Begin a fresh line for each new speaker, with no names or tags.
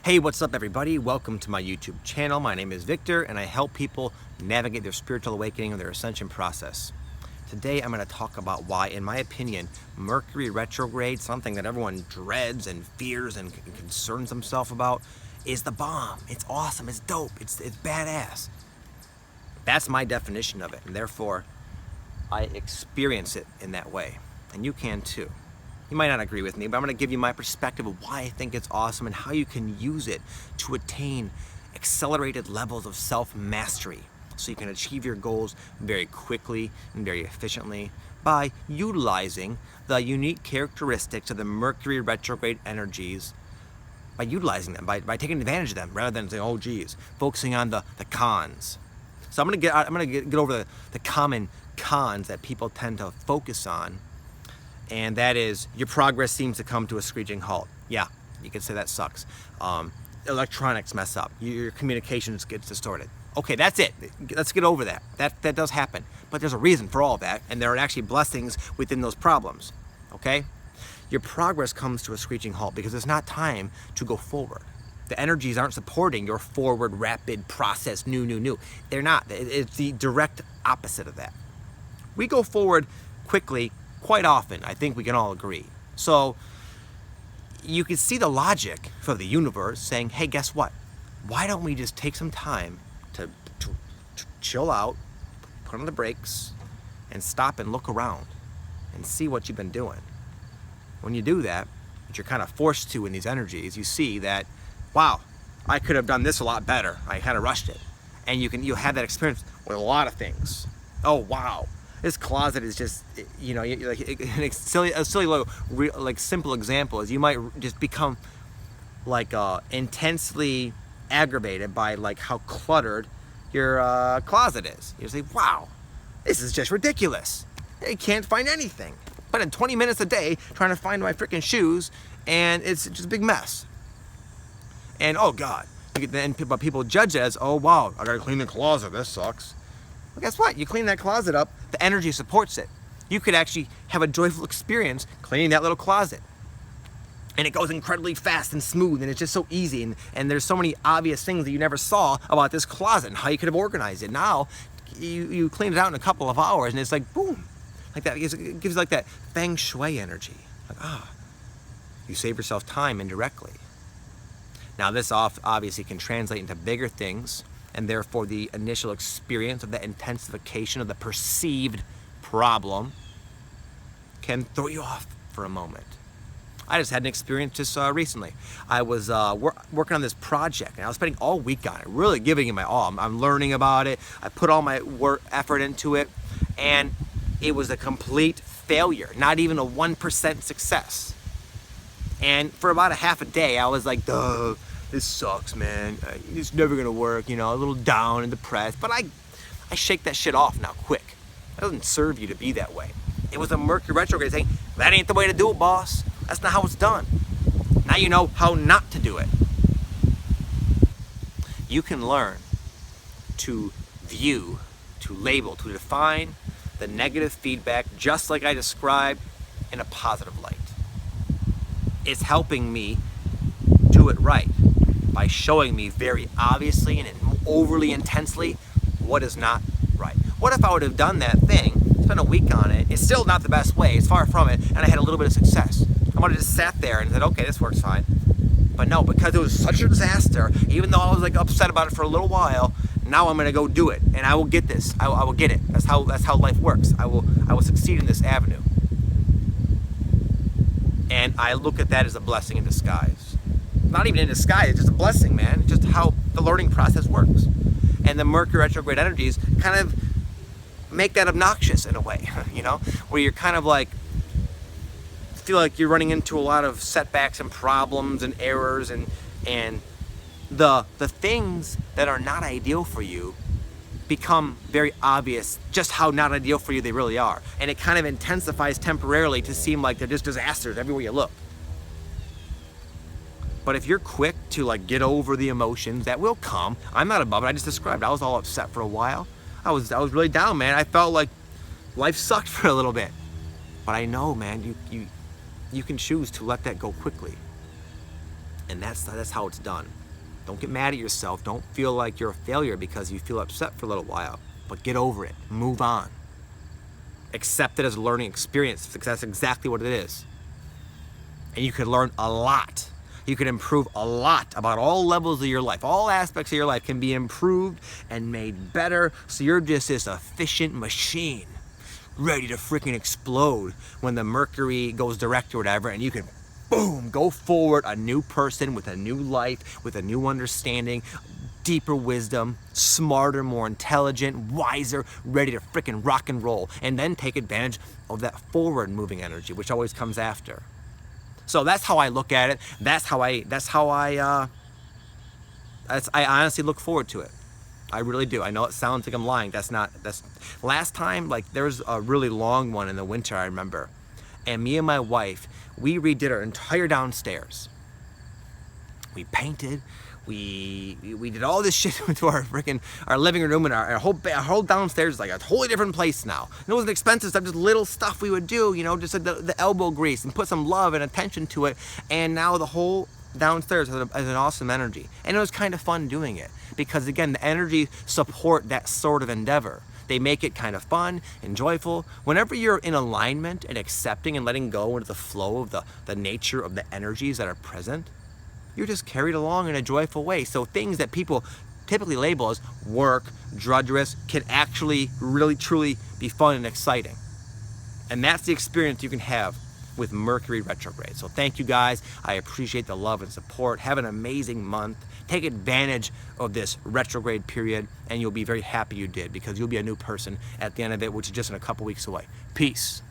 Hey, what's up everybody? Welcome to my YouTube channel. My name is Victor and I help people navigate their spiritual awakening and their ascension process. Today I'm going to talk about why, in my opinion, Mercury Retrograde, something that everyone dreads and fears and concerns themselves about, is the bomb. It's awesome, it's dope, it's badass. That's my definition of it, and therefore I experience it in that way. And you can too. You might not agree with me, but I'm going to give you my perspective of why I think it's awesome and how you can use it to attain accelerated levels of self-mastery so you can achieve your goals very quickly and very efficiently by utilizing the unique characteristics of the Mercury retrograde energies, by utilizing them, by taking advantage of them rather than saying, oh geez, focusing on the cons. So I'm going to get over the common cons that people tend to focus on. And that is, your progress seems to come to a screeching halt. Yeah, you can say that sucks. Electronics mess up. Your communications gets distorted. Okay, that's it. Let's get over that. That does happen. But there's a reason for all of that, and there are actually blessings within those problems. Okay? Your progress comes to a screeching halt because it's not time to go forward. The energies aren't supporting your forward, rapid process, new. They're not. It's the direct opposite of that. We go forward quickly quite often, I think we can all agree. So you can see the logic for the universe saying, hey, guess what? Why don't we just take some time to chill out, put on the brakes, and stop and look around and see what you've been doing. When you do that, which you're kind of forced to in these energies, you see that, wow, I could have done this a lot better. I kind of rushed it. And you'll have that experience with a lot of things. Oh, wow. This closet is just, you know, like a silly like simple example is you might just become like intensely aggravated by like how cluttered your closet is. You say, wow, this is just ridiculous. I can't find anything. But in 20 minutes a day trying to find my freaking shoes, and it's just a big mess. And oh God, but people judge it as, oh wow, I gotta clean the closet. This sucks. Well, guess what? You clean that closet up, the energy supports it. You could actually have a joyful experience cleaning that little closet. And it goes incredibly fast and smooth, and it's just so easy. And there's so many obvious things that you never saw about this closet and how you could have organized it. Now, you clean it out in a couple of hours, and it's like, boom. Like that. It gives like that feng shui energy. Like, you save yourself time indirectly. Now, this obviously can translate into bigger things, and therefore the initial experience of the intensification of the perceived problem can throw you off for a moment. I just had an experience just recently. I was working on this project, and I was spending all week on it, really giving it my all. I'm learning about it. I put all my effort into it, and it was a complete failure, not even a 1% success. And for about a half a day, I was like, duh. This sucks, man. It's never gonna work, you know, a little down and depressed. But I shake that shit off now quick. It doesn't serve you to be that way. It was a Mercury retrograde saying, that ain't the way to do it, boss. That's not how it's done. Now you know how not to do it. You can learn to view, to label, to define the negative feedback just like I described in a positive light. It's helping me do it right by showing me very obviously and overly intensely what is not right. What if I would have done that thing, spent a week on it, it's still not the best way, it's far from it, and I had a little bit of success. I would have just sat there and said, okay, this works fine. But no, because it was such a disaster, even though I was like upset about it for a little while, now I'm gonna go do it, and I will get this. I will get it. That's how life works. I will succeed in this avenue. And I look at that as a blessing in disguise. Not even in disguise, it's just a blessing, man. It's just how the learning process works. And the Mercury retrograde energies kind of make that obnoxious in a way, you know, where you're kind of like, feel like you're running into a lot of setbacks and problems and errors, and the things that are not ideal for you become very obvious just how not ideal for you they really are. And it kind of intensifies temporarily to seem like they're just disasters everywhere you look. But if you're quick to like get over the emotions that will come, I'm not above it. I just described, I was all upset for a while. I was really down, man. I felt like life sucked for a little bit. But I know, man, you can choose to let that go quickly. And that's how it's done. Don't get mad at yourself. Don't feel like you're a failure because you feel upset for a little while. But get over it. Move on. Accept it as a learning experience, because that's exactly what it is. And you could learn a lot. You can improve a lot about all levels of your life. All aspects of your life can be improved and made better, so you're just this efficient machine ready to freaking explode when the Mercury goes direct or whatever, and you can, boom, go forward, a new person with a new life, with a new understanding, deeper wisdom, smarter, more intelligent, wiser, ready to freaking rock and roll, and then take advantage of that forward moving energy, which always comes after. So that's how I look at it. I honestly look forward to it. I really do. I know it sounds like I'm lying. That's last time, like, there was a really long one in the winter, I remember. And me and my wife, we redid our entire downstairs. We painted, we did all this shit into our living room, and our whole downstairs is like a totally different place now. And it wasn't expensive stuff, just little stuff we would do, you know, just like the elbow grease, and put some love and attention to it. And now the whole downstairs has an awesome energy. And it was kind of fun doing it, because again, the energy support that sort of endeavor. They make it kind of fun and joyful. Whenever you're in alignment and accepting and letting go into the flow of the nature of the energies that are present, you're just carried along in a joyful way. So things that people typically label as work, drudgerous, can actually really truly be fun and exciting. And that's the experience you can have with Mercury retrograde. So thank you guys. I appreciate the love and support. Have an amazing month. Take advantage of this retrograde period, and you'll be very happy you did, because you'll be a new person at the end of it, which is just in a couple weeks away. Peace.